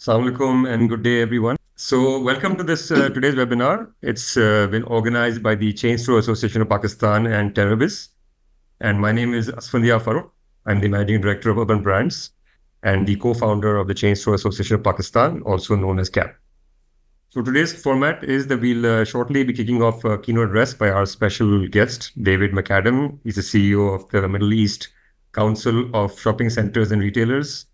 Assalamu alaikum and good day, everyone. So, welcome to this today's webinar. It's been organized by the Chain Store Association of Pakistan and Terrorbiz. And my name is Asfandyar Farrukh. I'm the Managing Director of Urban Brands and the co-founder of the Chain Store Association of Pakistan, also known as CAP. So today's format is that we'll shortly be kicking off a keynote address by our special guest, David Macadam. He's the CEO of the Middle East Council of Shopping Centers and Retailers,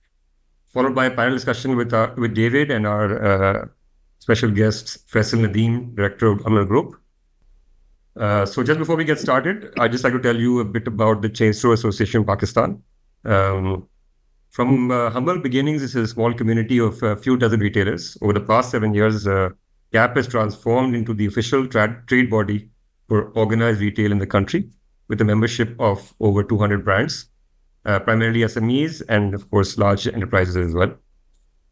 followed by a panel discussion with David and our special guests, Faisal Nadeem, Director of Dolmen Group. So just before we get started, I'd just like to tell you a bit about the Chain Store Association of Pakistan. From humble beginnings, it's a small community of a few dozen retailers. Over the past 7 years, CAP has transformed into the official trade body for organized retail in the country, with a membership of over 200 brands, primarily SMEs and, of course, large enterprises as well.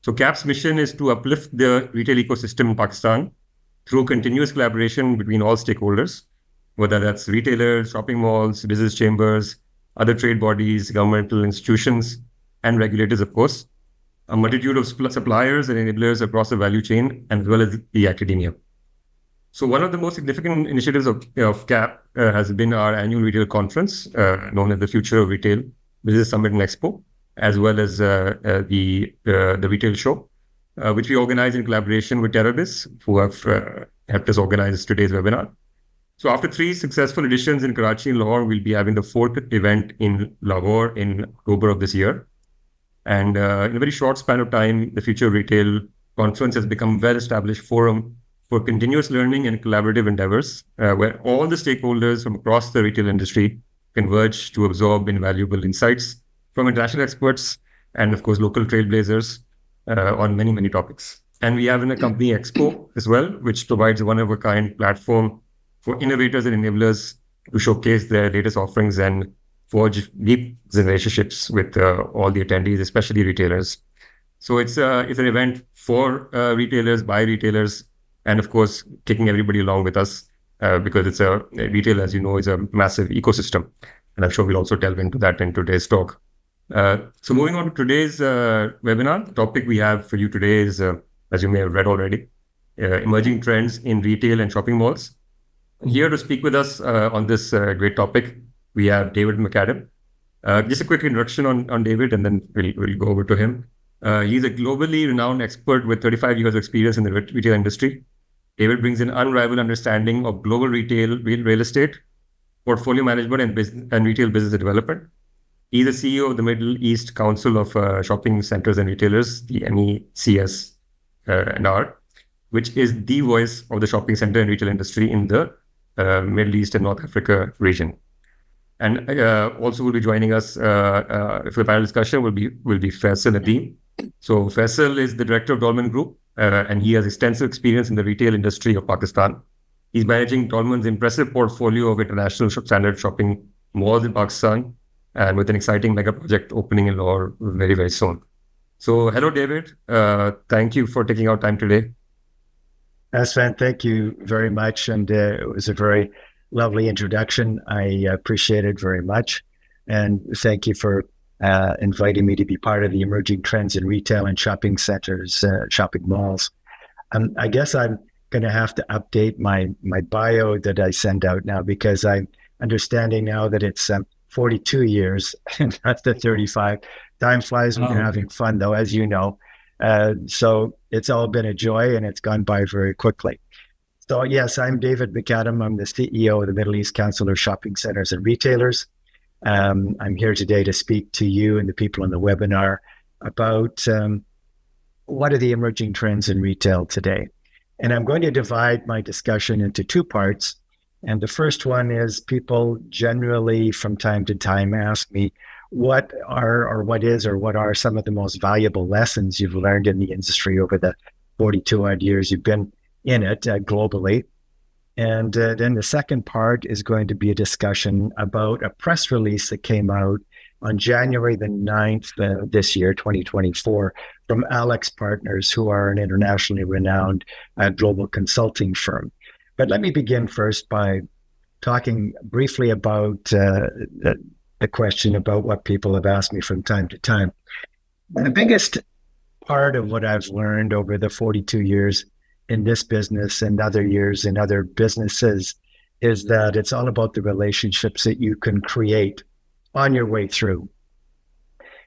So CAP's mission is to uplift the retail ecosystem in Pakistan through continuous collaboration between all stakeholders, whether that's retailers, shopping malls, business chambers, other trade bodies, governmental institutions, and regulators, of course, a multitude of suppliers and enablers across the value chain, as well as the academia. So one of the most significant initiatives of CAP has been our annual retail conference, known as the Future of Retail Business Summit and Expo, as well as the retail show, which we organize in collaboration with Terrorbiz, who have helped us organize today's webinar. So after 3 successful editions in Karachi and Lahore, we'll be having the 4th event in Lahore in October of this year. And in a very short span of time, the Future Retail Conference has become a well-established forum for continuous learning and collaborative endeavors, where all the stakeholders from across the retail industry converge to absorb invaluable insights from international experts and, of course, local trailblazers on many, many topics. And we have a company expo as well, which provides a one-of-a-kind platform for innovators and enablers to showcase their latest offerings and forge deep relationships with all the attendees, especially retailers. So it's an event for retailers, by retailers, and of course, taking everybody along with us because it's retail, as you know, is a massive ecosystem. And I'm sure we'll also delve into that in today's talk. So moving on to today's webinar, the topic we have for you today is, as you may have read already, emerging trends in retail and shopping malls. Here to speak with us on this great topic, we have David Macadam. Just a quick introduction on David, and then we'll go over to him. He's a globally renowned expert with 35 years of experience in the retail industry. David brings an unrivaled understanding of global real estate, portfolio management, and retail business development. He's the CEO of the Middle East Council of Shopping Centers and Retailers, the MECS and R, which is the voice of the shopping center and retail industry in the Middle East and North Africa region. And also will be joining us for the panel discussion will be Faisal Nadeem. So Faisal is the director of Dolmen Group, and he has extensive experience in the retail industry of Pakistan. He's managing Dolmen's impressive portfolio of international standard shopping malls in Pakistan, and with an exciting mega project opening in Lahore very, very soon. So hello, David. Thank you for taking out time today. Asfan, thank you very much. And it was a very lovely introduction. I appreciate it very much. And thank you for inviting me to be part of the emerging trends in retail and shopping centers, shopping malls. I guess I'm going to have to update my bio that I send out now, because I'm understanding now that it's 42 years and not the 35. Time flies when you're having fun, though, as you know. So it's all been a joy, and it's gone by very quickly. So yes, I'm David Macadam. I'm the CEO of the Middle East Council of Shopping Centers and Retailers. I'm here today to speak to you and the people on the webinar about what are the emerging trends in retail today. And I'm going to divide my discussion into 2 parts. And the first one is, people generally from time to time ask me, what are some of the most valuable lessons you've learned in the industry over the 42 odd years you've been in it globally. And then the second part is going to be a discussion about a press release that came out on January the 9th this year, 2024, from Alex Partners, who are an internationally renowned global consulting firm. But let me begin first by talking briefly about the question about what people have asked me from time to time. The biggest part of what I've learned over the 42 years in this business and other years in other businesses is that it's all about the relationships that you can create on your way through.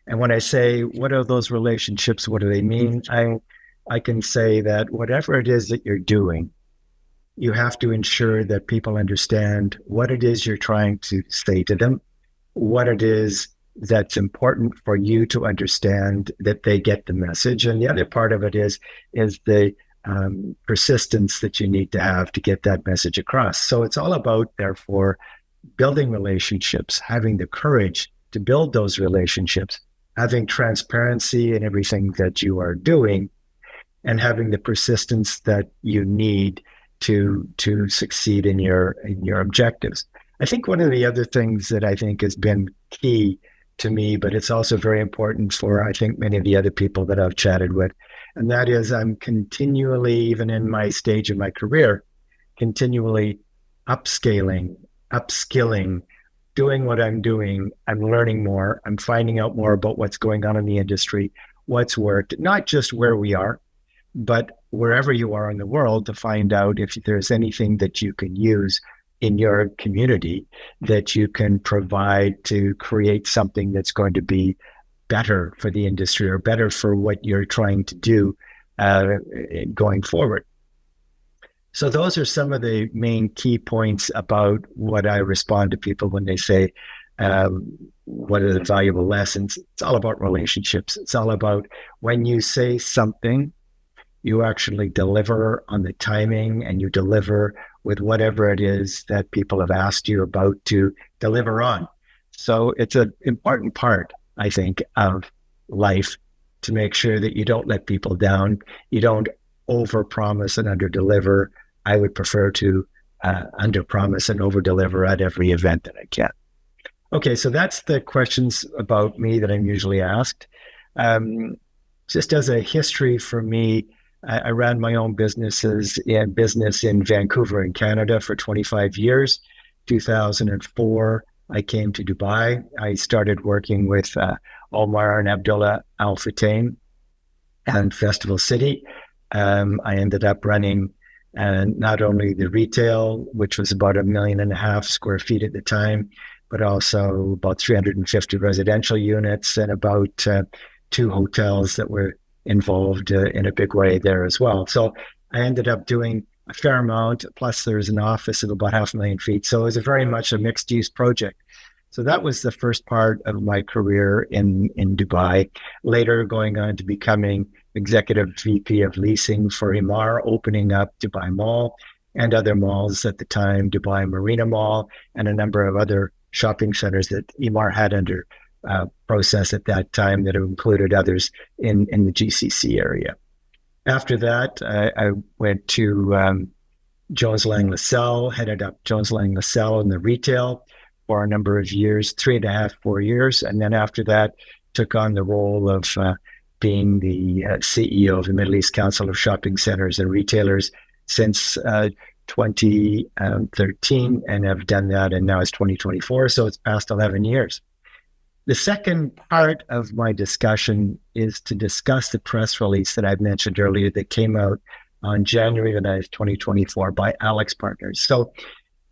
And when I say, what are those relationships? What do they mean? I can say that whatever it is that you're doing, you have to ensure that people understand what it is you're trying to say to them, what it is that's important for you to understand, that they get the message. And the other part of it is the persistence that you need to have to get that message across. So it's all about, therefore, building relationships, having the courage to build those relationships, having transparency in everything that you are doing, and having the persistence that you need to succeed in your objectives. I think one of the other things that I think has been key to me, but it's also very important for, I think, many of the other people that I've chatted with, and that is I'm continually, even in my stage of my career, continually upskilling, doing what I'm doing. I'm learning more. I'm finding out more about what's going on in the industry, what's worked, not just where we are, but wherever you are in the world, to find out if there's anything that you can use in your community that you can provide to create something that's going to be better for the industry or better for what you're trying to do going forward. So those are some of the main key points about what I respond to people when they say, what are the valuable lessons? It's all about relationships. It's all about when you say something, you actually deliver on the timing, and you deliver with whatever it is that people have asked you about to deliver on. So it's an important part, I think, of life to make sure that you don't let people down. You don't overpromise and underdeliver. I would prefer to underpromise and overdeliver at every event that I can. Okay, so that's the questions about me that I'm usually asked. Just as a history for me, I ran my own business in Vancouver in Canada for 25 years. 2004, I came to Dubai. I started working with Omar and Abdullah Al Futtaim and Festival City. I ended up running not only the retail, which was about 1.5 million square feet at the time, but also about 350 residential units and about 2 hotels that were involved in a big way there as well. So I ended up doing a fair amount, plus there's an office of about 500,000 feet. So it was very much a mixed use project. So that was the first part of my career in Dubai, later going on to becoming executive VP of leasing for Emaar, opening up Dubai Mall and other malls at the time, Dubai Marina Mall, and a number of other shopping centers that Emaar had under process at that time that included others in the GCC area. After that, I went to Jones Lang LaSalle, headed up Jones Lang LaSalle in the retail for a number of years, 3.5, 4 years. And then after that, took on the role of being the CEO of the Middle East Council of Shopping Centers and Retailers since 2013, and have done that, and now it's 2024, so it's past 11 years. The second part of my discussion is to discuss the press release that I've mentioned earlier that came out on January 9th, 2024 by AlixPartners. So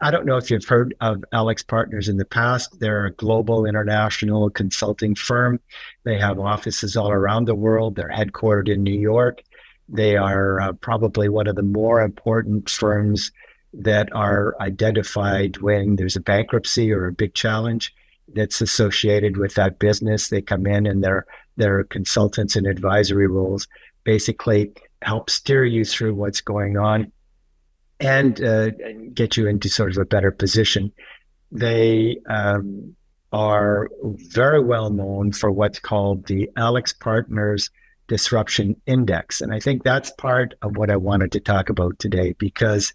I don't know if you've heard of AlixPartners in the past. They're a global international consulting firm. They have offices all around the world. They're headquartered in New York. They are probably one of the more important firms that are identified when there's a bankruptcy or a big challenge that's associated with that business. They come in and their consultants and advisory roles basically help steer you through what's going on and get you into sort of a better position. They are very well known for what's called the AlixPartners Disruption Index. And I think that's part of what I wanted to talk about today, because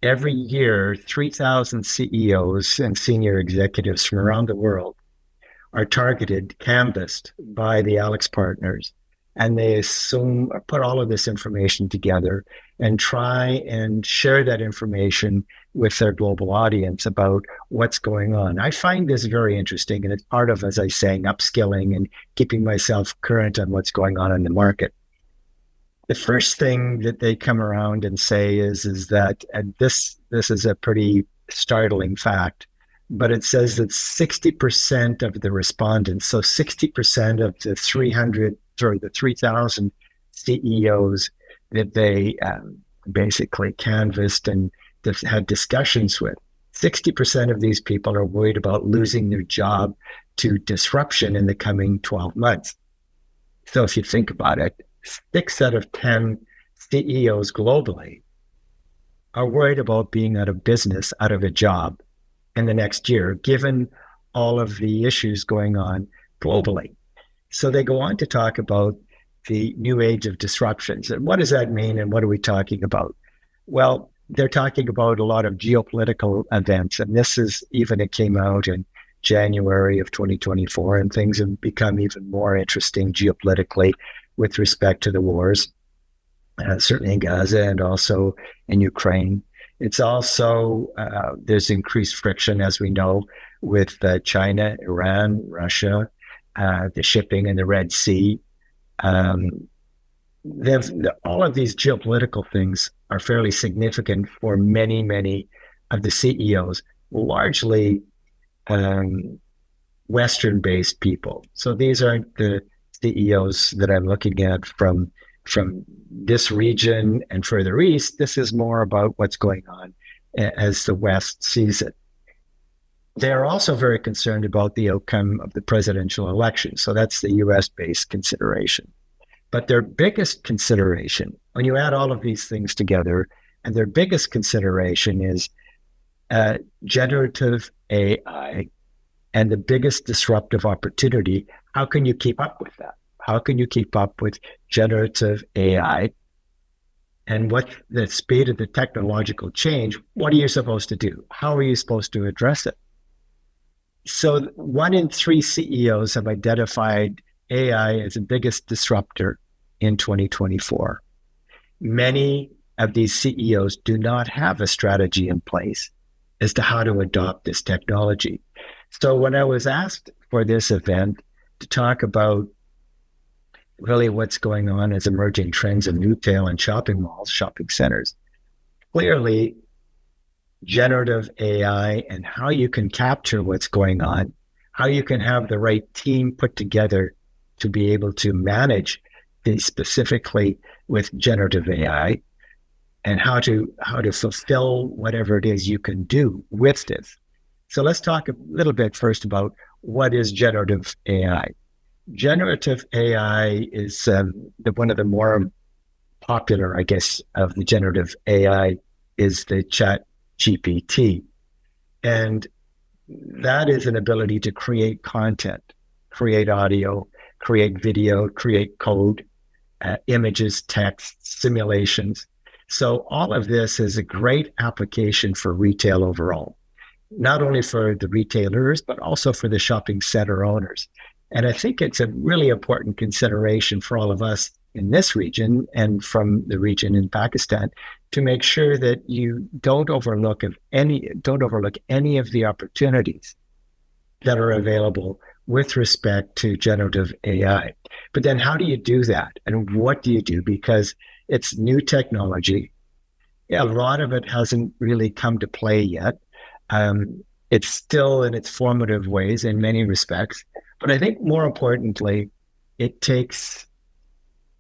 every year, 3,000 CEOs and senior executives from around the world are targeted, canvassed by the AlixPartners, and they put all of this information together and try and share that information with their global audience about what's going on. I find this very interesting, and it's part of, as I say, upskilling and keeping myself current on what's going on in the market. The first thing that they come around and say is that, and this is a pretty startling fact, but it says that 60% of the respondents, so 60% of the 3,000 CEOs that they basically canvassed and had discussions with, 60% of these people are worried about losing their job to disruption in the coming 12 months. So if you think about it, 6 out of 10 CEOs globally are worried about being out of business, out of a job in the next year, given all of the issues going on globally. So they go on to talk about the new age of disruptions. And what does that mean? And what are we talking about? Well, they're talking about a lot of geopolitical events. And it came out in January of 2024, and things have become even more interesting geopolitically with respect to the wars, certainly in Gaza and also in Ukraine. It's also, there's increased friction, as we know, with China, Iran, Russia, the shipping in the Red Sea. All of these geopolitical things are fairly significant for many, many of the CEOs, largely Western-based people. So these aren't the CEOs that I'm looking at from this region and further east. This is more about what's going on as the West sees it. They're also very concerned about the outcome of the presidential election. So that's the US-based consideration. But their biggest consideration, when you add all of these things together, and their biggest consideration is generative AI and the biggest disruptive opportunity. How can you keep up with that? How can you keep up with generative AI? And what's the speed of the technological change? What are you supposed to do? How are you supposed to address it? So 1 in 3 CEOs have identified AI as the biggest disruptor in 2024. Many of these CEOs do not have a strategy in place as to how to adopt this technology. So when I was asked for this event to talk about really what's going on as emerging trends in retail and shopping malls, shopping centers, clearly generative AI and how you can capture what's going on, how you can have the right team put together to be able to manage these specifically with generative AI, and how to fulfill whatever it is you can do with this. So let's talk a little bit first about what is generative AI. Generative AI is one of the more popular, I guess, of the generative AI is the Chat GPT. And that is an ability to create content, create audio, create video, create code, images, text, simulations. So all of this is a great application for retail overall, not only for the retailers, but also for the shopping center owners. And I think it's a really important consideration for all of us in this region and from the region in Pakistan to make sure that you don't overlook any of the opportunities that are available with respect to generative AI. But then how do you do that? And what do you do? Because it's new technology. Yeah, a lot of it hasn't really come to play yet. It's still in its formative ways in many respects. But I think more importantly, it takes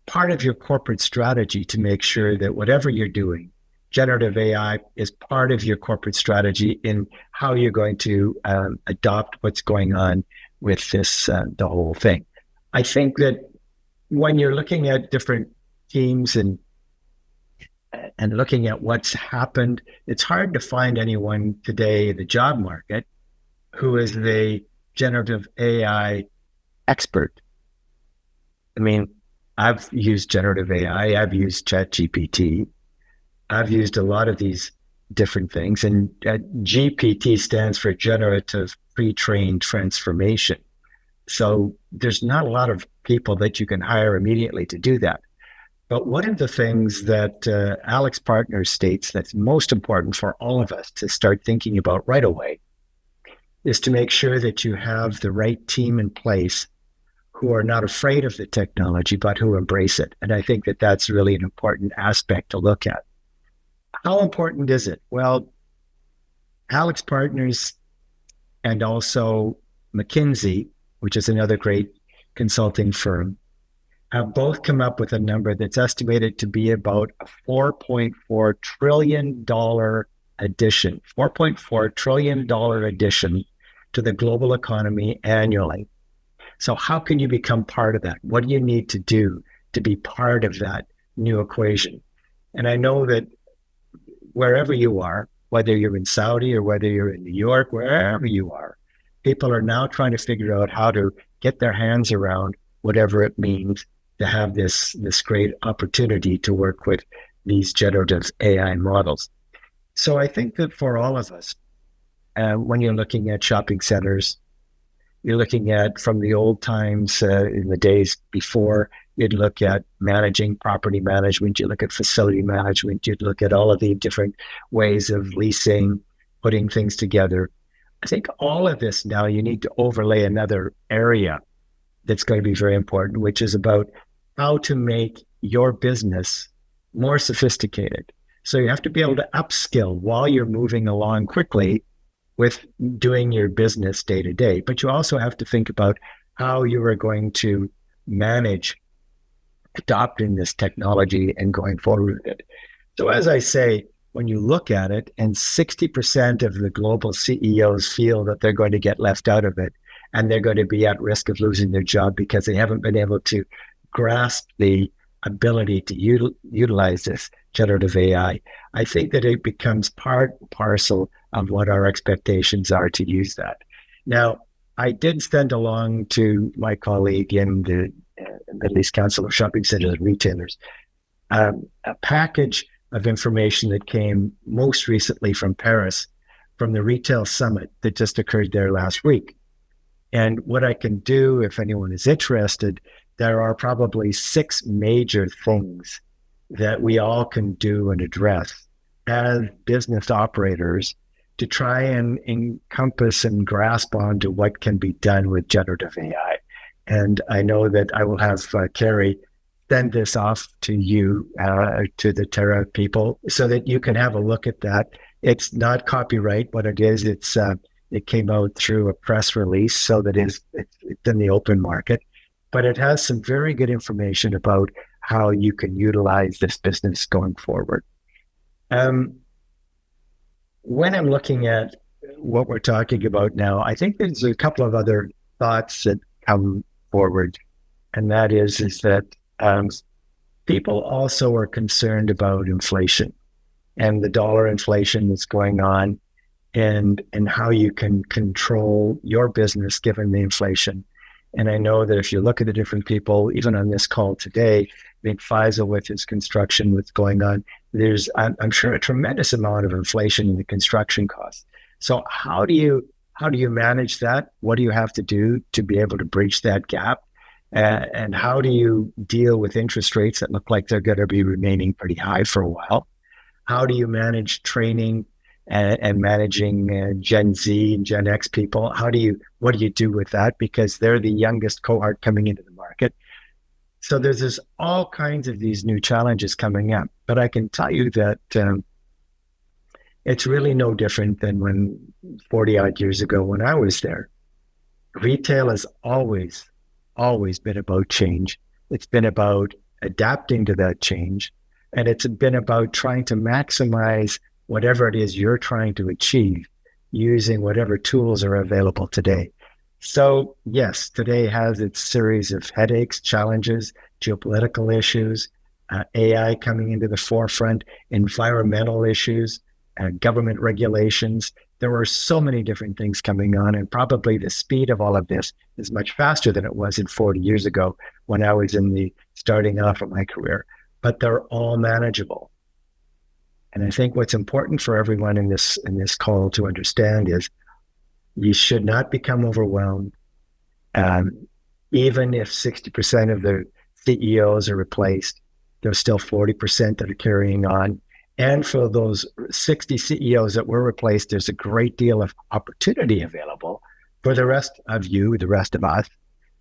part of your corporate strategy to make sure that whatever you're doing, generative AI is part of your corporate strategy in how you're going to adopt what's going on with this, the whole thing. I think that when you're looking at different teams and looking at what's happened, it's hard to find anyone today in the job market who is the generative AI expert. I mean, I've used generative AI, I've used ChatGPT, I've used a lot of these different things, and GPT stands for Generative Pre-trained Transformation. So there's not a lot of people that you can hire immediately to do that. But one of the things that Alex Partners states that's most important for all of us to start thinking about right away is to make sure that you have the right team in place who are not afraid of the technology, but who embrace it. And I think that that's really an important aspect to look at. How important is it? Well, Alex Partners and also McKinsey, which is another great consulting firm, have both come up with a number that's estimated to be about a $4.4 trillion addition, $4.4 trillion addition to the global economy annually. So how can you become part of that? What do you need to do to be part of that new equation? And I know that wherever you are, whether you're in Saudi or whether you're in New York, wherever you are, people are now trying to figure out how to get their hands around whatever it means to have this great opportunity to work with these generative AI models. So I think that for all of us, when you're looking at shopping centers, you're looking at from the old times in the days before, you'd look at managing property management, you look at facility management, you'd look at all of the different ways of leasing, putting things together. I think all of this now you need to overlay another area that's going to be very important, which is about how to make your business more sophisticated. So you have to be able to upskill while you're moving along quickly with doing your business day to day. But you also have to think about how you are going to manage adopting this technology and going forward with it. So as I say, when you look at it, and 60% of the global CEOs feel that they're going to get left out of it, and they're going to be at risk of losing their job because they haven't been able to grasp the ability to utilize this generative AI. I think that it becomes part and parcel of what our expectations are to use that. Now, I did send along to my colleague in the Middle East Council of Shopping Centers and Retailers a package of information that came most recently from Paris, from the retail summit that just occurred there last week. And what I can do, if anyone is interested, there are probably 6 major things that we all can do and address as business operators to try and encompass and grasp onto what can be done with generative AI. And I know that I will have Carrie send this off to you, to the Terra people, so that you can have a look at that. It's not copyright. What it is, it came out through a press release, so that it's in the open market. But it has some very good information about how you can utilize this business going forward. When I'm looking at what we're talking about now, I think there's a couple of other thoughts that come forward, and that is that people also are concerned about inflation and the dollar inflation that's going on, and how you can control your business given the inflation. And I know that if you look at the different people, even on this call today, I think Faisal with his construction, what's going on, there's, I'm sure, a tremendous amount of inflation in the construction costs. So how do you manage that? What do you have to do to be able to bridge that gap? And how do you deal with interest rates that look like they're going to be remaining pretty high for a while? How do you manage training and managing Gen Z and Gen X people? What do you do with that? Because they're the youngest cohort coming into the market. So there's all kinds of these new challenges coming up. But I can tell you that it's really no different than when 40 odd years ago when I was there. Retail has always been about change. It's been about adapting to that change. And it's been about trying to maximize whatever it is you're trying to achieve using whatever tools are available today. So yes, today has its series of headaches, challenges, geopolitical issues, AI coming into the forefront, environmental issues, government regulations. There are so many different things coming on, and probably the speed of all of this is much faster than it was in 40 years ago when I was in the starting off of my career, but they're all manageable. And I think what's important for everyone in this call to understand is you should not become overwhelmed. Even if 60% of the CEOs are replaced, there's still 40% that are carrying on. And for those 60 CEOs that were replaced, there's a great deal of opportunity available for the rest of you, the rest of us,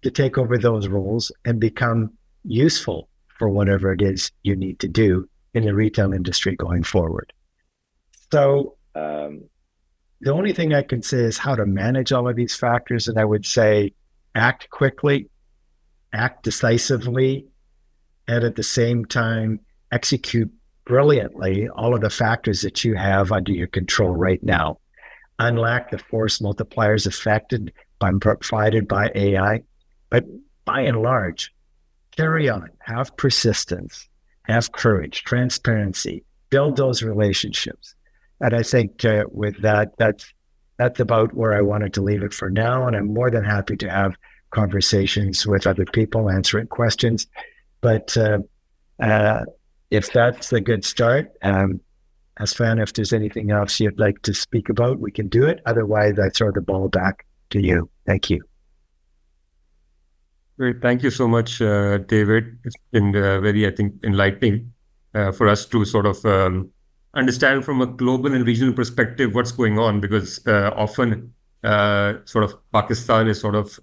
to take over those roles and become useful for whatever it is you need to do in the retail industry going forward. So the only thing I can say is how to manage all of these factors. And I would say act quickly, act decisively, and at the same time, execute brilliantly all of the factors that you have under your control right now. Unlock the force multipliers provided by AI. But by and large, carry on, have persistence, have courage, transparency, build those relationships. And I think with that, that's about where I wanted to leave it for now. And I'm more than happy to have conversations with other people, answering questions. But if that's a good start, Asfan, if there's anything else you'd like to speak about, we can do it. Otherwise, I throw the ball back to you. Thank you. Great. Thank you so much, David. It's been very, I think, enlightening for us to sort of understand from a global and regional perspective what's going on, because often sort of Pakistan is sort of,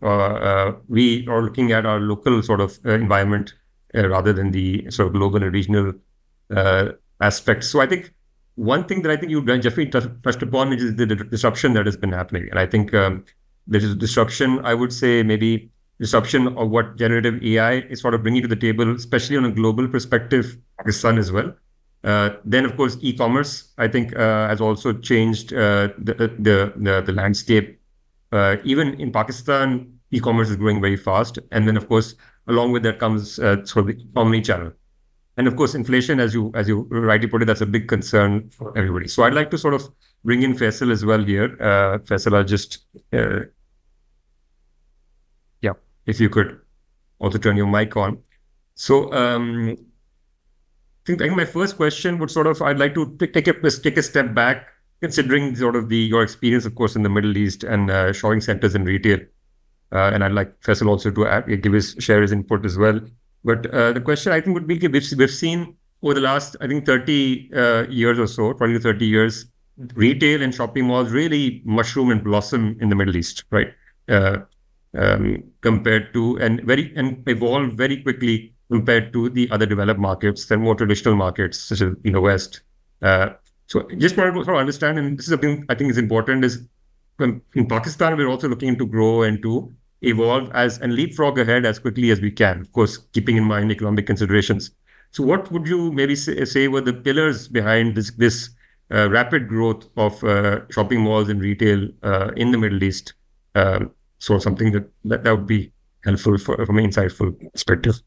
we are looking at our local sort of environment rather than the sort of global and regional aspects. So I think one thing that I think you definitely touched upon is the disruption that has been happening. And I think there is a disruption, I would say maybe disruption of what generative AI is sort of bringing to the table, especially on a global perspective, Pakistan as well. Then, of course, e-commerce, I think, has also changed the landscape. Even in Pakistan, e-commerce is growing very fast. And then, of course, along with that comes sort of the omni-channel. And of course, inflation, as you rightly put it, that's a big concern for everybody. So I'd like to sort of bring in Faisal as well here. Faisal, I'll just... if you could also turn your mic on. So I think my first question would sort of, I'd like to take a step back, considering sort of your experience, of course, in the Middle East and shopping centers and retail. And I'd like Faisal also to share his input as well. But the question I think would be, we've seen over the last, I think 30 years or so, 20 to 30 years, retail and shopping malls really mushroom and blossom in the Middle East, right? Compared to and evolve very quickly compared to the other developed markets and more traditional markets such as West. So just want to sort of understand, and this is something I think is important, is in Pakistan we're also looking to grow and to evolve and leapfrog ahead as quickly as we can, of course keeping in mind economic considerations. So what would you maybe say were the pillars behind this rapid growth of shopping malls and retail in the Middle East? So something that would be helpful from an insightful perspective.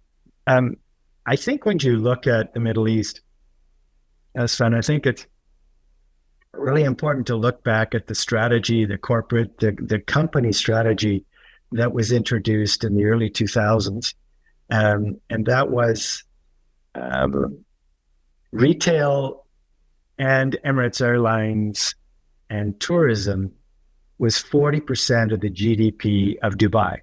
I think when you look at the Middle East, Asfan, I think it's really important to look back at the strategy, the company strategy that was introduced in the early 2000s. And that was retail and Emirates Airlines and tourism was 40% of the GDP of Dubai.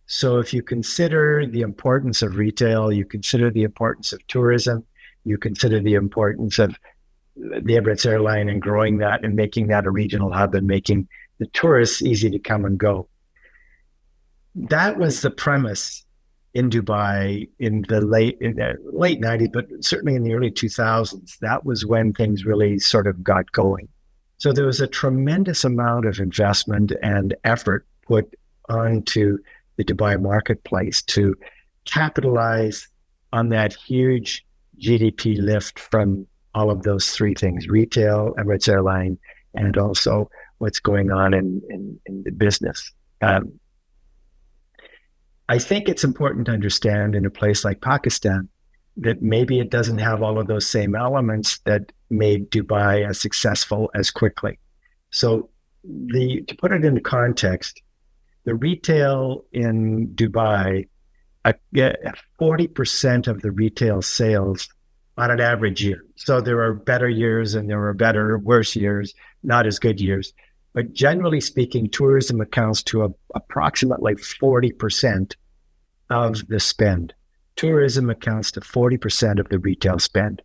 So if you consider the importance of retail, you consider the importance of tourism, you consider the importance of the Emirates airline and growing that and making that a regional hub and making the tourists easy to come and go. That was the premise in Dubai in the late 90s, but certainly in the early 2000s. That was when things really sort of got going. So there was a tremendous amount of investment and effort put onto the Dubai marketplace to capitalize on that huge GDP lift from all of those three things: retail, Emirates Airline, and also what's going on in the business. I think it's important to understand in a place like Pakistan that maybe it doesn't have all of those same elements that made Dubai as successful as quickly. So to put it into context, the retail in Dubai, 40% of the retail sales on an average year. So there are better years and there are worse years, not as good years. But generally speaking, tourism accounts to approximately 40% of the spend. tourism accounts to 40% of the retail spend.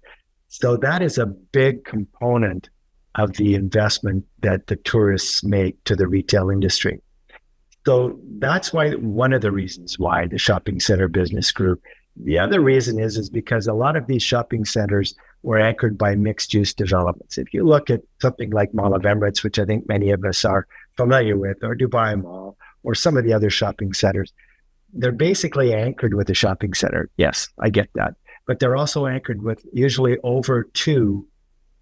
So that is a big component of the investment that the tourists make to the retail industry. So that's why one of the reasons why the shopping center business grew. The other reason is because a lot of these shopping centers were anchored by mixed-use developments. If you look at something like Mall of Emirates, which I think many of us are familiar with, or Dubai Mall, or some of the other shopping centers, they're basically anchored with a shopping center. Yes, I get that. But they're also anchored with usually over two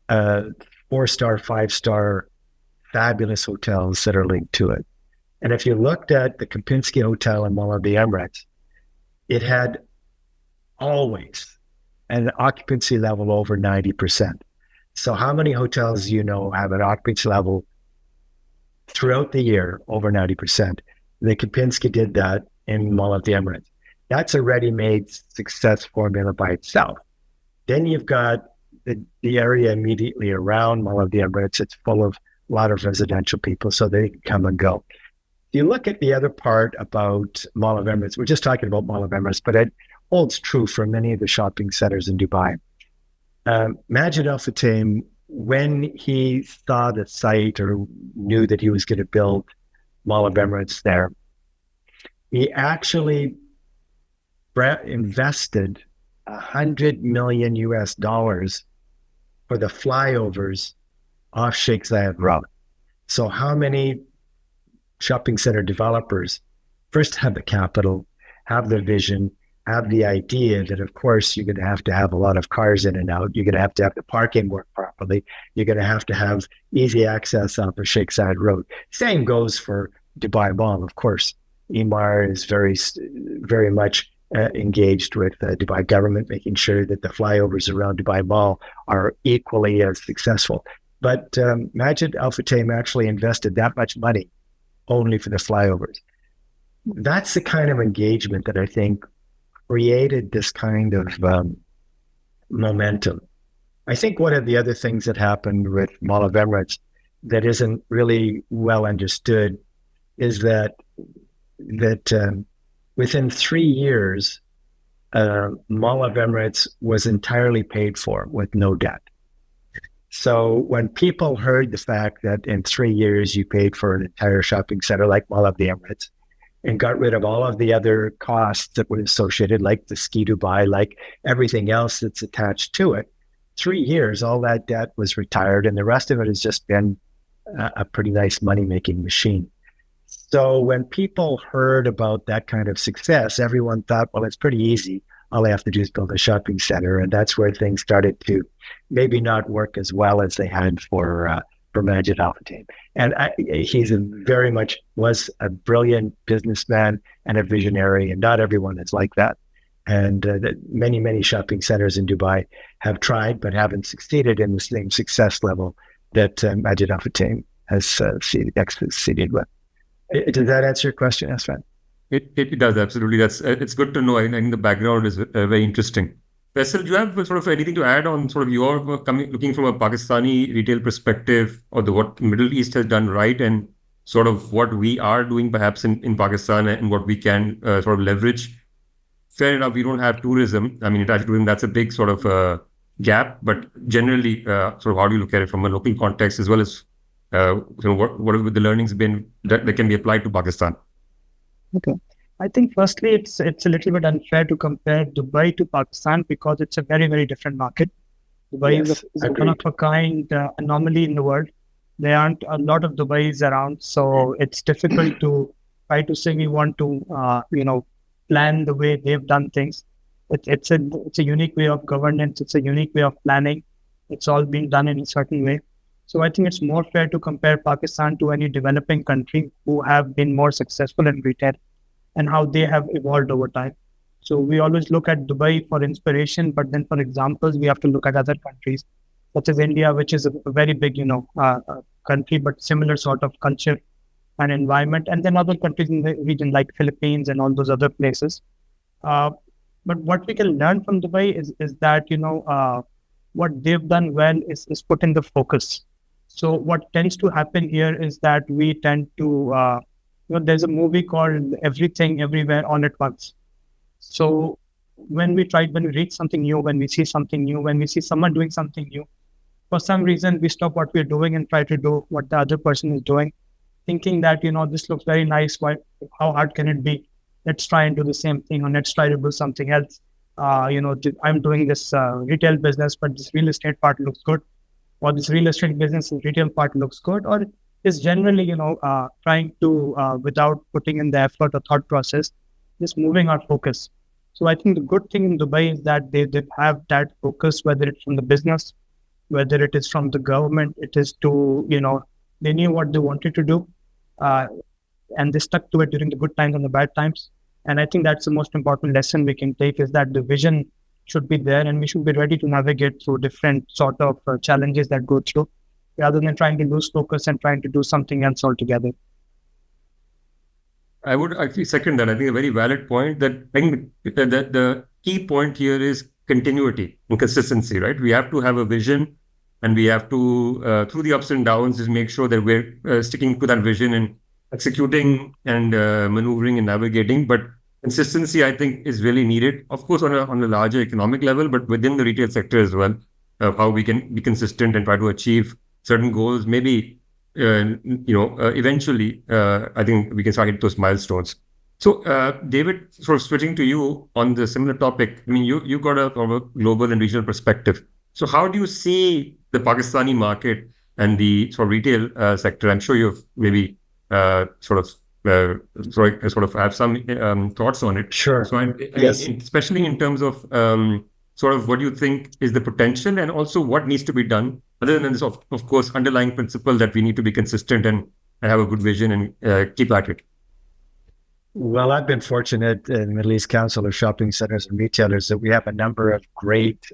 4-star, 5-star fabulous hotels that are linked to it. And if you looked at the Kempinski Hotel in Mall of the Emirates, it had always an occupancy level over 90%. So how many hotels do you know have an occupancy level throughout the year over 90%? The Kempinski did that in Mall of the Emirates. That's a ready-made success formula by itself. Then you've got the area immediately around Mall of the Emirates. It's full of a lot of residential people, so they can come and go. You look at the other part about Mall of Emirates, we're just talking about Mall of Emirates, but it holds true for many of the shopping centers in Dubai. Majid Al Futtaim, when he saw the site or knew that he was going to build Mall of Emirates there, he actually invested $100 million for the flyovers off Sheikh Zayed Road. So how many shopping center developers first have the capital, have the vision, have the idea that, of course, you're going to have a lot of cars in and out. You're going to have the parking work properly. You're going to have easy access off of Sheikh Zayed Road. Same goes for Dubai Mall, of course. Emaar is very much engaged with the Dubai government, making sure that the flyovers around Dubai Mall are equally as successful. But Majid Al Futtaim actually invested that much money only for the flyovers. That's the kind of engagement that I think created this kind of momentum. I think one of the other things that happened with Mall of Emirates that isn't really well understood is that within 3 years, Mall of Emirates was entirely paid for with no debt. So when people heard the fact that in 3 years you paid for an entire shopping center like Mall of the Emirates and got rid of all of the other costs that were associated, like the Ski Dubai, like everything else that's attached to it, 3 years, all that debt was retired, and the rest of it has just been a pretty nice money-making machine. So when people heard about that kind of success, everyone thought, well, it's pretty easy. All I have to do is build a shopping center. And that's where things started to maybe not work as well as they had for Majid Al Futtaim. And he's was a brilliant businessman and a visionary, and not everyone is like that. And many, many shopping centers in Dubai have tried, but haven't succeeded in the same success level that Majid Al Futtaim has succeeded with. Does that answer your question, Asfan? It does, absolutely. It's good to know. I think the background is very interesting. Faisal, do you have sort of anything to add on sort of your looking from a Pakistani retail perspective, or what Middle East has done right, and sort of what we are doing perhaps in Pakistan and what we can sort of leverage? Fair enough, we don't have tourism. I mean, international tourism, that's a big sort of gap. But generally, sort of how do you look at it from a local context, as well as what have the learnings been that can be applied to Pakistan? Okay. I think firstly, it's a little bit unfair to compare Dubai to Pakistan because it's a very, very different market. Dubai is a one of a kind anomaly in the world. There aren't a lot of Dubais around, so it's difficult to try to say we want to, plan the way they've done things. It's a unique way of governance. It's a unique way of planning. It's all being done in a certain way. So I think it's more fair to compare Pakistan to any developing country who have been more successful in retail and how they have evolved over time. So we always look at Dubai for inspiration, but then for examples, we have to look at other countries, such as India, which is a very big, country, but similar sort of culture and environment. And then other countries in the region like Philippines and all those other places. But what we can learn from Dubai is that, what they've done well is put in the focus. So what tends to happen here is that we tend to, there's a movie called Everything Everywhere All at Once. So when we read something new, when we see something new, when we see someone doing something new, for some reason we stop what we're doing and try to do what the other person is doing, thinking that, this looks very nice. How hard can it be? Let's try and do the same thing, or let's try to do something else. I'm doing this retail business, but this real estate part looks good, or this real estate business and retail part looks good, or is generally, trying to, without putting in the effort or thought process, just moving our focus. So I think the good thing in Dubai is that they have that focus, whether it's from the business, whether it is from the government, it is to, they knew what they wanted to do, and they stuck to it during the good times and the bad times. And I think that's the most important lesson we can take, is that the vision should be there, and we should be ready to navigate through different sort of challenges that go through, rather than trying to lose focus and trying to do something else altogether. I would actually second that. I think a very valid point, that I think that the key point here is continuity and consistency, right? We have to have a vision, and we have to, through the ups and downs, just make sure that we're sticking to that vision and executing and maneuvering and navigating. But consistency, I think, is really needed, of course, on a larger economic level, but within the retail sector as well, how we can be consistent and try to achieve certain goals. Maybe, eventually, I think we can target those milestones. So, David, sort of switching to you on the similar topic. I mean, you got a global and regional perspective. So how do you see the Pakistani market and the sort of retail sector? I'm sure you've maybe sort of have some thoughts on it. Sure. So Yes. especially in terms of sort of what you think is the potential, and also what needs to be done, other than this, of course, underlying principle that we need to be consistent and have a good vision and keep at it. Well, I've been fortunate in Middle East Council of Shopping Centers and Retailers that we have a number of great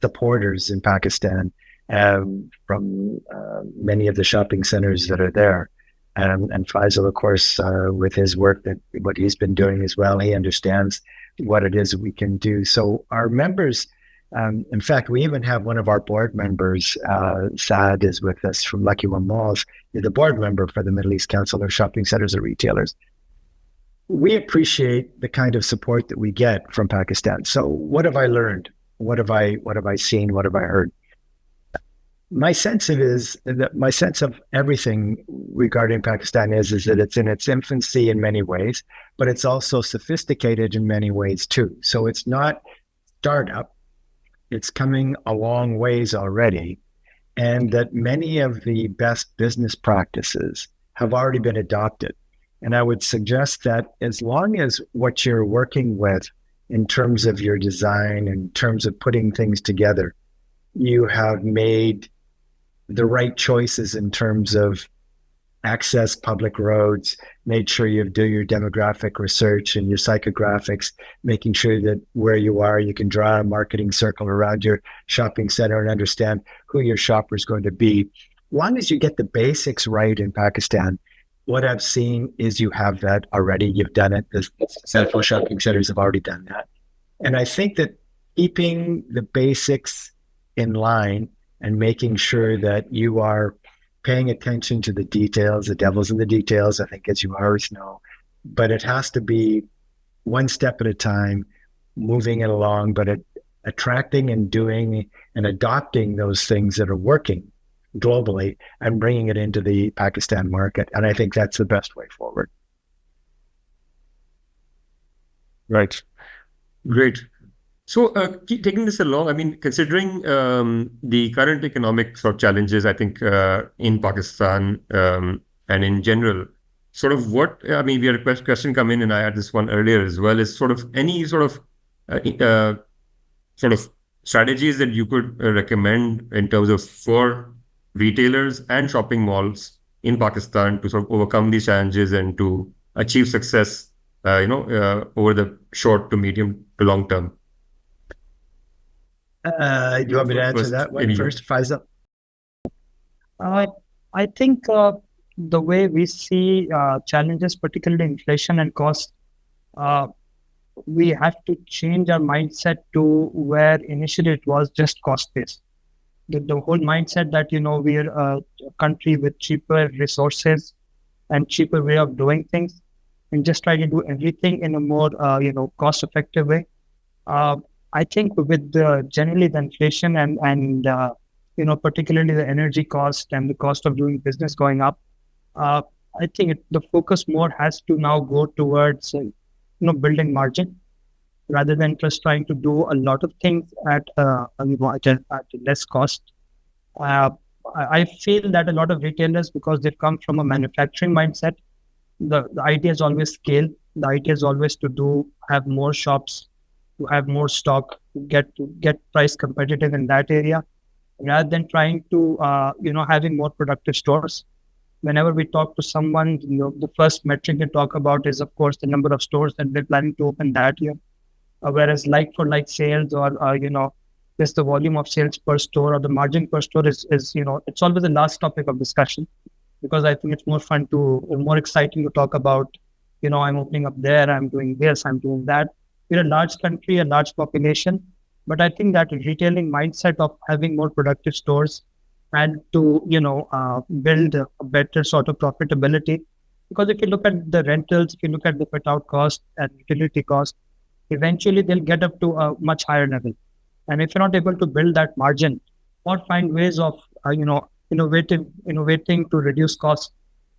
supporters in Pakistan from many of the shopping centers that are there. And Faisal, of course, with his work, what he's been doing as well, he understands what it is we can do. So our members, in fact, we even have one of our board members, Saad, is with us from Lucky One Malls. He's the board member for the Middle East Council of Shopping Centers and Retailers. We appreciate the kind of support that we get from Pakistan. So what have I learned? What have I seen? What have I heard? My sense of everything regarding Pakistan is that it's in its infancy in many ways, but it's also sophisticated in many ways too. So it's not startup. It's coming a long ways already, and that many of the best business practices have already been adopted. And I would suggest that as long as what you're working with in terms of your design, in terms of putting things together, you have made the right choices in terms of access public roads, made sure you do your demographic research and your psychographics, making sure that where you are, you can draw a marketing circle around your shopping center and understand who your shopper is going to be. As long as you get the basics right in Pakistan, what I've seen is you have that already. You've done it. The central shopping centers have already done that. And I think that keeping the basics in line and making sure that you are paying attention to the details, the devil's in the details, I think, as you always know, but it has to be one step at a time, moving it along, but attracting and doing and adopting those things that are working globally and bringing it into the Pakistan market. And I think that's the best way forward. Right. Great. So taking this along, I mean, considering the current economic sort of challenges, I think in Pakistan and in general, sort of what, I mean, we had a question come in, and I had this one earlier as well, is sort of any sort of strategies that you could recommend in terms of for retailers and shopping malls in Pakistan to sort of overcome these challenges and to achieve success, over the short to medium to long term. Do you want me to answer that one first, Faisal? I think the way we see challenges, particularly inflation and cost, we have to change our mindset to where initially it was just cost-based. The whole mindset that, we're a country with cheaper resources and cheaper way of doing things, and just try to do everything in a more, cost-effective way. I think with generally the inflation and particularly the energy cost and the cost of doing business going up, I think the focus more has to now go towards building margin rather than just trying to do a lot of things at less cost. Uh, I feel that a lot of retailers, because they come from a manufacturing mindset, the idea is always scale. The idea is always to have more shops, to have more stock, to get price competitive in that area, rather than trying to having more productive stores. Whenever we talk to someone, the first metric they talk about is, of course, the number of stores that they're planning to open that year. Whereas like for like sales or just the volume of sales per store or the margin per store is it's always the last topic of discussion, because I think it's more exciting to talk about, I'm opening up there, I'm doing this, I'm doing that. We're a large country, a large population, but I think that retailing mindset of having more productive stores and to build a better sort of profitability. Because if you look at the rentals, if you look at the fit out cost and utility cost, eventually they'll get up to a much higher level. And if you're not able to build that margin or find ways of innovating to reduce costs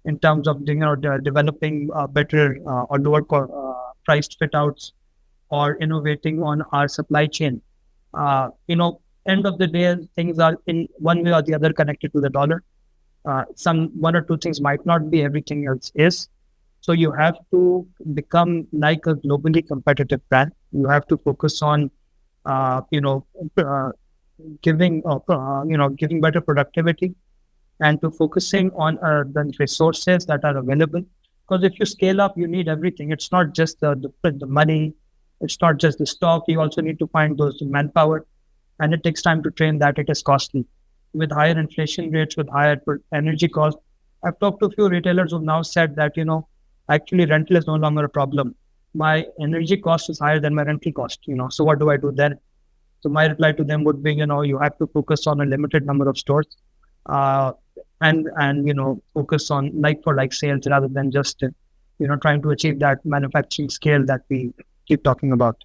in terms of developing better or lower priced fit outs, or innovating on our supply chain, end of the day, things are in one way or the other connected to the dollar. One or two things might not be, everything else is. So you have to become like a globally competitive brand. You have to focus on, giving better productivity, and to focusing on the resources that are available. Because if you scale up, you need everything. It's not just the money. It's not just the stock. You also need to find those manpower, and it takes time to train that. It is costly. With higher inflation rates, with higher energy costs, I've talked to a few retailers who've now said that, actually rental is no longer a problem. My energy cost is higher than my rental cost, so what do I do then? So my reply to them would be, you have to focus on a limited number of stores, and focus on like for like sales rather than just, trying to achieve that manufacturing scale that we keep talking about.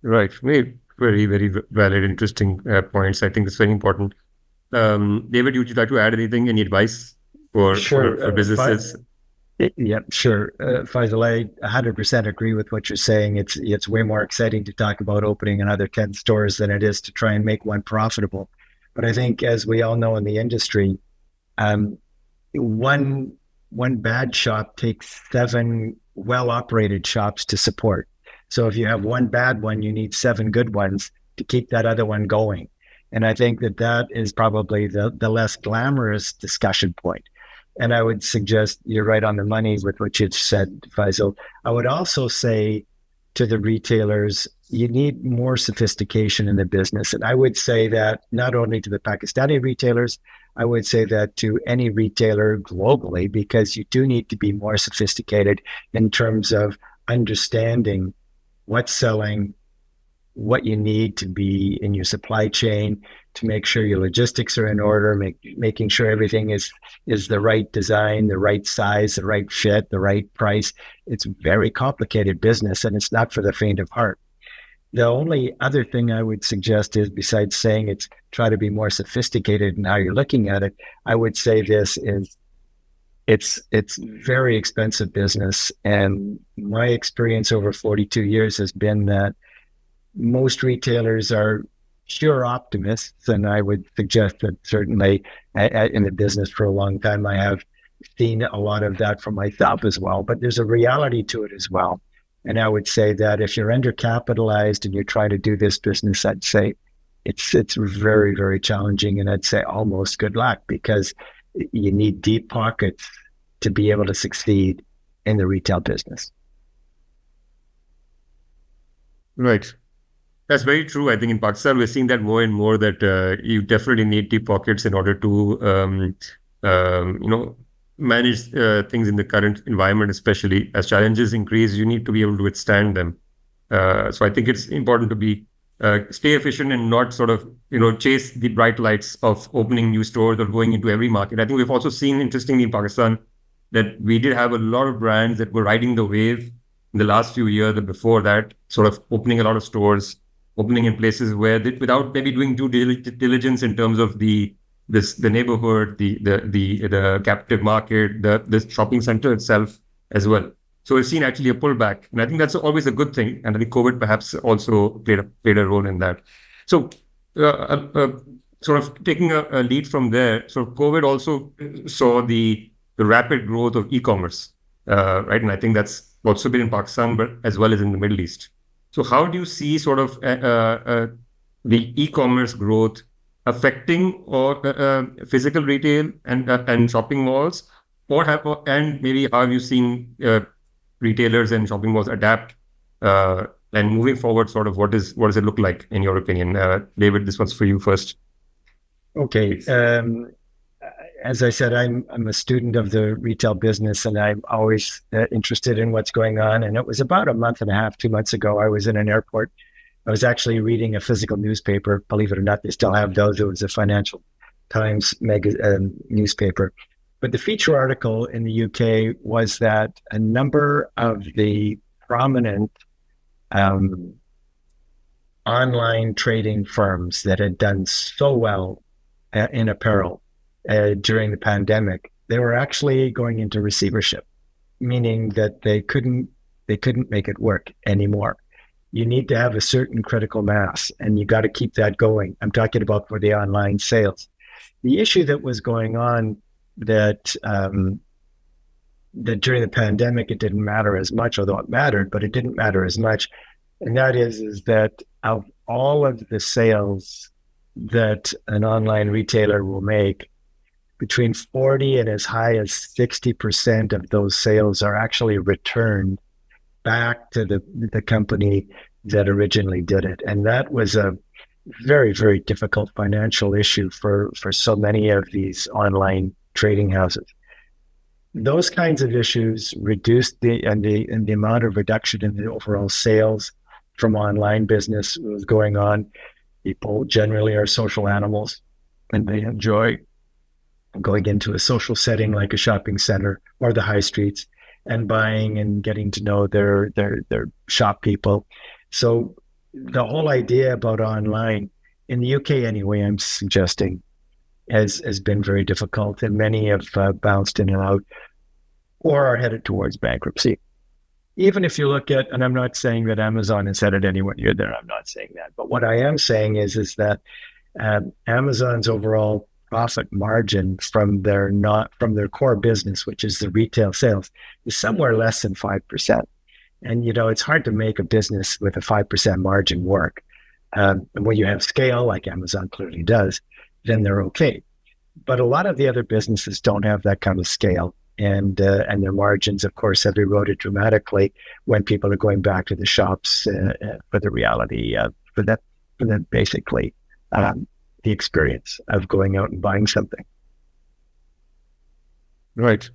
Right. Very, very, very valid, interesting points. I think it's very important. David, would you like to add anything, any advice for businesses? Yeah, sure. Faisal, I 100% agree with what you're saying. It's way more exciting to talk about opening another 10 stores than it is to try and make one profitable. But I think, as we all know in the industry, one bad shop takes 7 well-operated shops to support. So if you have one bad one, you need 7 good ones to keep that other one going. And I think that is probably the less glamorous discussion point. And I would suggest you're right on the money with what you said, Faisal. I would also say to the retailers, you need more sophistication in the business. And I would say that not only to the Pakistani retailers, I would say that to any retailer globally, because you do need to be more sophisticated in terms of understanding what's selling, what you need to be in your supply chain to make sure your logistics are in order, making sure everything is the right design, the right size, the right fit, the right price. It's a very complicated business, and it's not for the faint of heart. The only other thing I would suggest is, besides saying it's try to be more sophisticated in how you're looking at it, I would say this is it's very expensive business. And my experience over 42 years has been that most retailers are pure optimists, and I would suggest that certainly in the business for a long time, I have seen a lot of that for myself as well. But there's a reality to it as well. And I would say that if you're undercapitalized and you're trying to do this business, I'd say it's very, very challenging. And I'd say almost good luck, because you need deep pockets to be able to succeed in the retail business. Right. That's very true. I think in Pakistan, we're seeing that more and more, that you definitely need deep pockets in order to, manage things in the current environment, especially as challenges increase. You need to be able to withstand them. So I think it's important to be stay efficient and not sort of chase the bright lights of opening new stores or going into every market. I think we've also seen, interestingly, in Pakistan, that we did have a lot of brands that were riding the wave in the last few years and before that, sort of opening a lot of stores, opening in places where without maybe doing due diligence in terms of the neighborhood, the captive market, the shopping center itself as well. So we've seen actually a pullback, and I think that's always a good thing. And I think COVID perhaps also played a role in that. So sort of taking a lead from there, so COVID also saw the rapid growth of e-commerce, right? And I think that's also been in Pakistan, but as well as in the Middle East. So how do you see sort of the e-commerce growth affecting or physical retail and shopping malls, and maybe how have you seen retailers and shopping malls adapt and moving forward? Sort of what does it look like in your opinion? David, this one's for you first. Okay. As I said, I'm a student of the retail business, and I'm always interested in what's going on. And it was about a month and a half, 2 months ago, I was in an airport. I was actually reading a physical newspaper. Believe it or not, they still have those. It was a Financial Times newspaper. But the feature article in the UK was that a number of the prominent online trading firms that had done so well in apparel during the pandemic, they were actually going into receivership, meaning that they couldn't make it work anymore. You need to have a certain critical mass, and you got to keep that going. I'm talking about for the online sales. The issue that was going on that during the pandemic, it didn't matter as much, although it mattered, but it didn't matter as much. And that is that of all of the sales that an online retailer will make, between 40 and as high as 60% of those sales are actually returned back to the company that originally did it. And that was a very, very difficult financial issue for so many of these online trading houses. Those kinds of issues reduced the amount of reduction in the overall sales from online business was going on. People generally are social animals, and they enjoy going into a social setting like a shopping center or the high streets and buying and getting to know their shop people. So the whole idea about online, in the UK anyway, I'm suggesting, has been very difficult, and many have bounced in and out or are headed towards bankruptcy. Even if you look at, and I'm not saying that Amazon has headed anywhere near there, I'm not saying that, but what I am saying is that Amazon's overall profit margin from their core business, which is the retail sales, is somewhere less than 5%. And, it's hard to make a business with a 5% margin work. And when you have scale, like Amazon clearly does, then they're okay. But a lot of the other businesses don't have that kind of scale. And their margins, of course, have eroded dramatically when people are going back to the shops for the reality, for that basically the experience of going out and buying something. Right.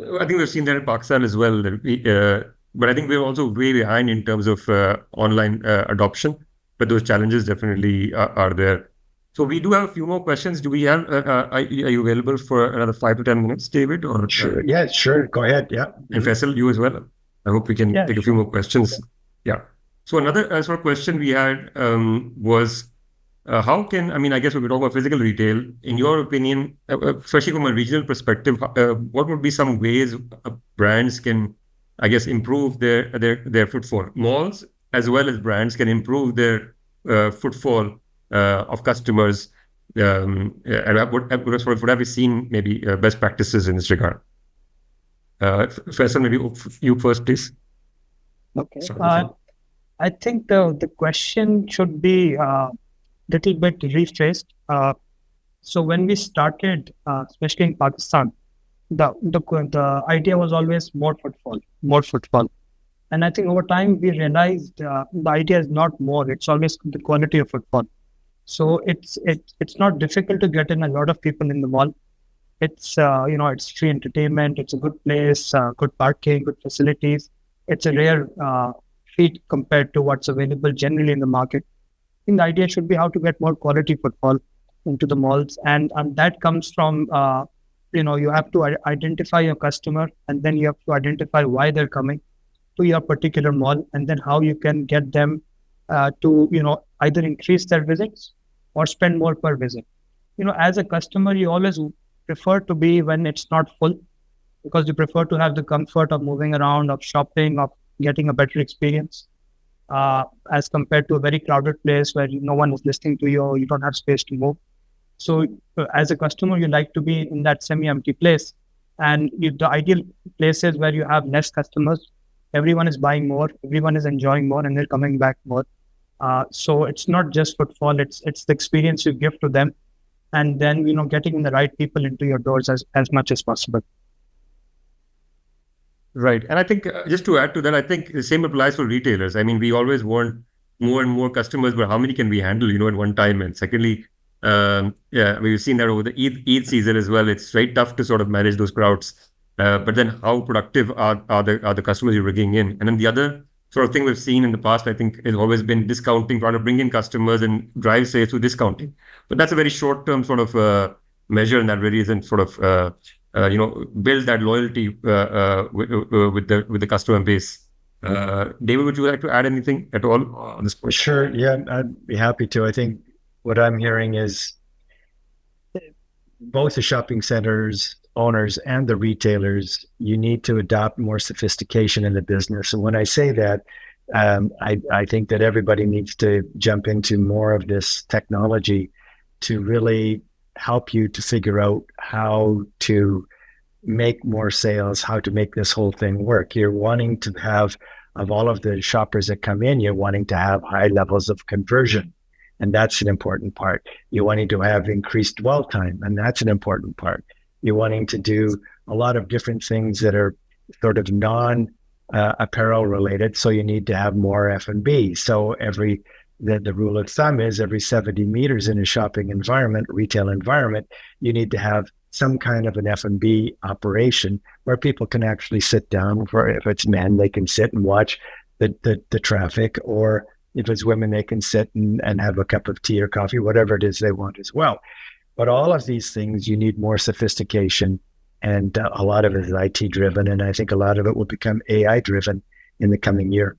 I think we've seen that in Pakistan as well. But I think we're also way behind in terms of online adoption. But those challenges definitely are there. So we do have a few more questions. Do we have? Are you available for another 5 to 10 minutes, David? Or sure. Yeah, sure. Go ahead. Yeah. And Faisal, you as well. I hope we can take a few more questions. Yeah. So another sort of question we had was, how can, I guess when we talk about physical retail, in your opinion, especially from a regional perspective, what would be some ways brands can, I guess, improve their footfall? Malls as well as brands can improve their footfall of customers. And what have we seen maybe best practices in this regard? Faisal, maybe you first, please. Okay. I think the question should be little bit rephrased. So when we started, especially in Pakistan, the idea was always more footfall. And I think over time we realized the idea is not more; it's always the quality of footfall. So it's not difficult to get in a lot of people in the mall. It's it's free entertainment. It's a good place, good parking, good facilities. It's a rare feat compared to what's available generally in the market. I think the idea should be how to get more quality footfall into the malls, and that comes from you have to identify your customer, and then you have to identify why they're coming. to your particular mall, and then how you can get them to, either increase their visits or spend more per visit. As a customer, you always prefer to be when it's not full, because you prefer to have the comfort of moving around, of shopping, of getting a better experience, as compared to a very crowded place where no one is listening to you, or you don't have space to move. So as a customer, you like to be in that semi-empty place. And the ideal place is where you have less customers. Everyone is buying more, everyone is enjoying more, and they're coming back more. So it's not just footfall, it's the experience you give to them. And then, getting the right people into your doors as much as possible. Right. And I think just to add to that, I think the same applies for retailers. I mean, we always want more and more customers, but how many can we handle, at one time? And secondly, we've seen that over the Eid season as well. It's very tough to sort of manage those crowds. But then how productive are the customers you're bringing in? And then the other sort of thing we've seen in the past, I think, has always been discounting, trying to bring in customers and drive sales through discounting. But that's a very short-term sort of measure, and that really isn't sort of build that loyalty with the customer base. David, would you like to add anything at all on this point? Sure. Yeah, I'd be happy to. I think what I'm hearing is both the shopping centers owners and the retailers, you need to adopt more sophistication in the business. And when I say that, I think that everybody needs to jump into more of this technology to really help you to figure out how to make more sales, how to make this whole thing work. You're wanting to have, of all of the shoppers that come in, you're wanting to have high levels of conversion. And that's an important part. You're wanting to have increased dwell time, and that's an important part. You're wanting to do a lot of different things that are sort of non-apparel related. So you need to have more F&B. So the rule of thumb is every 70 meters in a shopping environment, retail environment, you need to have some kind of an F&B operation where people can actually sit down. For if it's men, they can sit and watch the traffic, or if it's women, they can sit and have a cup of tea or coffee, whatever it is they want as well. But all of these things, you need more sophistication, and a lot of it is IT driven, and I think a lot of it will become AI driven in the coming year.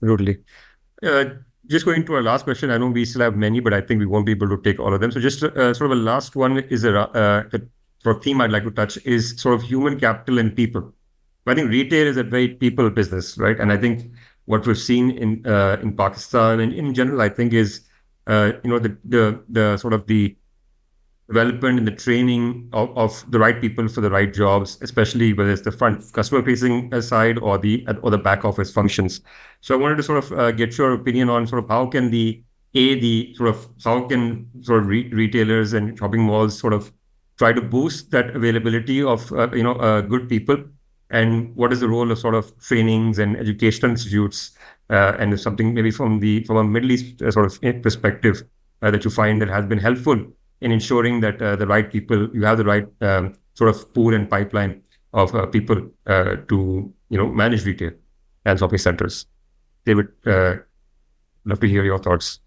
Totally. Just going to our last question. I know we still have many, but I think we won't be able to take all of them. So just sort of a last one is a sort of theme I'd like to touch is sort of human capital and people. I think retail is a very people business, right? And I think what we've seen in Pakistan and in general, I think is the sort of the development and the training of the right people for the right jobs, especially whether it's the front customer facing side or the back office functions. So I wanted to sort of get your opinion on sort of how can retailers and shopping malls sort of try to boost that availability of good people, and what is the role of sort of trainings and educational institutes, and something maybe from a Middle East sort of perspective that you find that has been helpful in ensuring that the right people, you have the right sort of pool and pipeline of people to manage retail and shopping centers. David, love to hear your thoughts.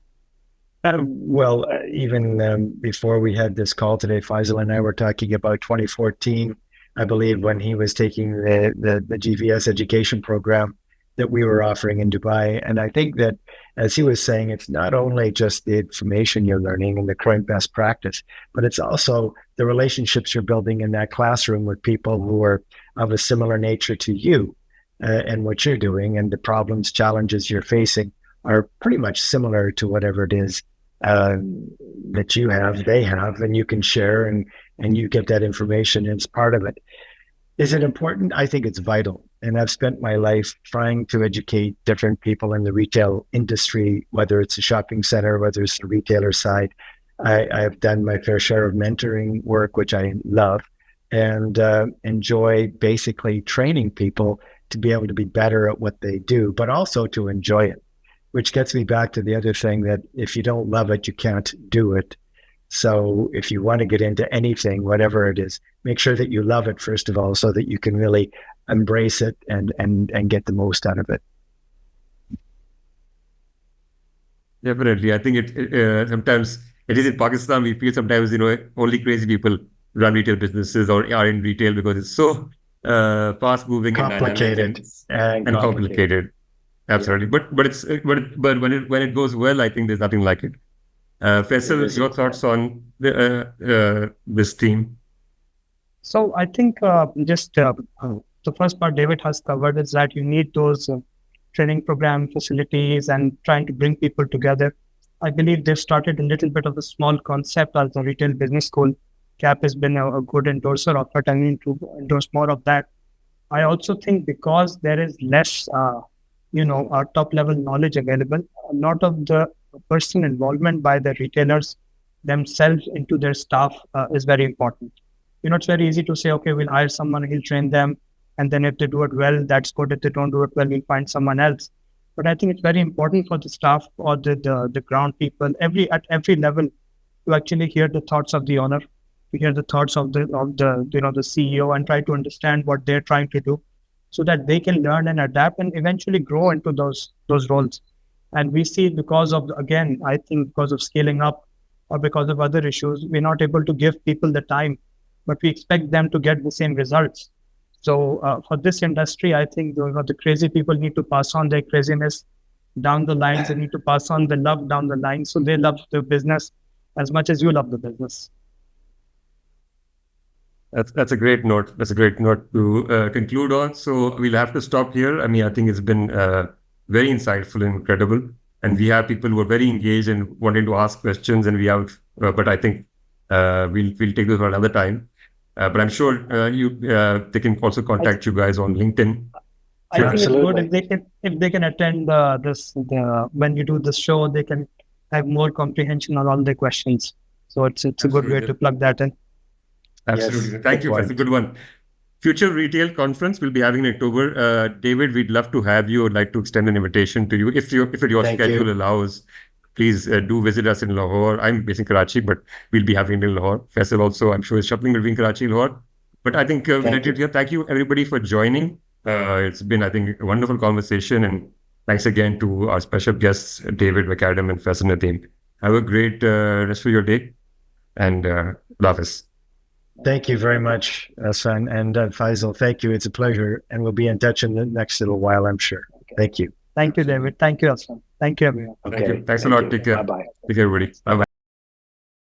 Even before we had this call today, Faisal and I were talking about 2014, I believe, when he was taking the GVS education program that we were offering in Dubai. And I think that, as he was saying, it's not only just the information you're learning and the current best practice, but it's also the relationships you're building in that classroom with people who are of a similar nature to you and what you're doing, and the problems, challenges you're facing are pretty much similar to whatever it is that you have, they have, and you can share, and you get that information, and it's part of it. Is it important? I think it's vital. And I've spent my life trying to educate different people in the retail industry, whether it's a shopping center, whether it's the retailer side. I've done my fair share of mentoring work, which I love, and enjoy basically training people to be able to be better at what they do, but also to enjoy it, which gets me back to the other thing that if you don't love it, you can't do it. So if you want to get into anything, whatever it is, make sure that you love it, first of all, so that you can really embrace it and get the most out of it. Definitely. I think it sometimes, it is in Pakistan, we feel sometimes, only crazy people run retail businesses or are in retail because it's so fast moving and complicated and complicated. Absolutely. Yeah. But when it goes well, I think there's nothing like it. Faisal, your thoughts on this theme? So I think the first part David has covered is that you need those training program facilities and trying to bring people together. I believe they've started a little bit of a small concept as a retail business school. CAP has been a good endorser of it. I mean, to endorse more of that. I also think because there is less, top level knowledge available, a lot of the personal involvement by the retailers themselves into their staff is very important. It's very easy to say, okay, we'll hire someone, he'll train them. And then if they do it well, that's good. If they don't do it well, we'll find someone else. But I think it's very important for the staff or the ground people, at every level, to actually hear the thoughts of the owner, to hear the thoughts of the CEO, and try to understand what they're trying to do, so that they can learn and adapt and eventually grow into those roles. And we see because of scaling up or because of other issues, we're not able to give people the time, but we expect them to get the same results. So for this industry, I think the crazy people need to pass on their craziness down the lines. They need to pass on the love down the line, so they love the business as much as you love the business. That's a great note. That's a great note to conclude on. So we'll have to stop here. I mean, I think it's been very insightful and incredible. And we have people who are very engaged and wanting to ask questions. And we have, but I think we'll take those for another time. But I'm sure they can also contact you guys on LinkedIn. I think Absolutely. It's good if they can attend when you do this show, they can have more comprehension on all the questions. So it's a good way to plug that in. Absolutely. Yes, thank you. That's a good one. Future Retail Conference we'll be having in October. David, we'd love to have you. I'd like to extend an invitation to you. If your schedule allows, please do visit us in Lahore. I'm based in Karachi, but we'll be having it in Lahore. Faisal also, I'm sure, is shuttling between Karachi and Lahore. But I think thank you everybody for joining. It's been, I think, a wonderful conversation. And thanks again to our special guests, David Macadam and Faisal Nadeem. Have a great rest of your day. And Hafiz. Thank you very much, Asfan and Faisal. Thank you. It's a pleasure. And we'll be in touch in the next little while, I'm sure. Okay. Thank you. Thank you, David. Thank you, Asfan. Thank you, everyone. Okay. Thank you. Thanks a lot. Take care. Bye-bye. Take care, everybody. Bye-bye.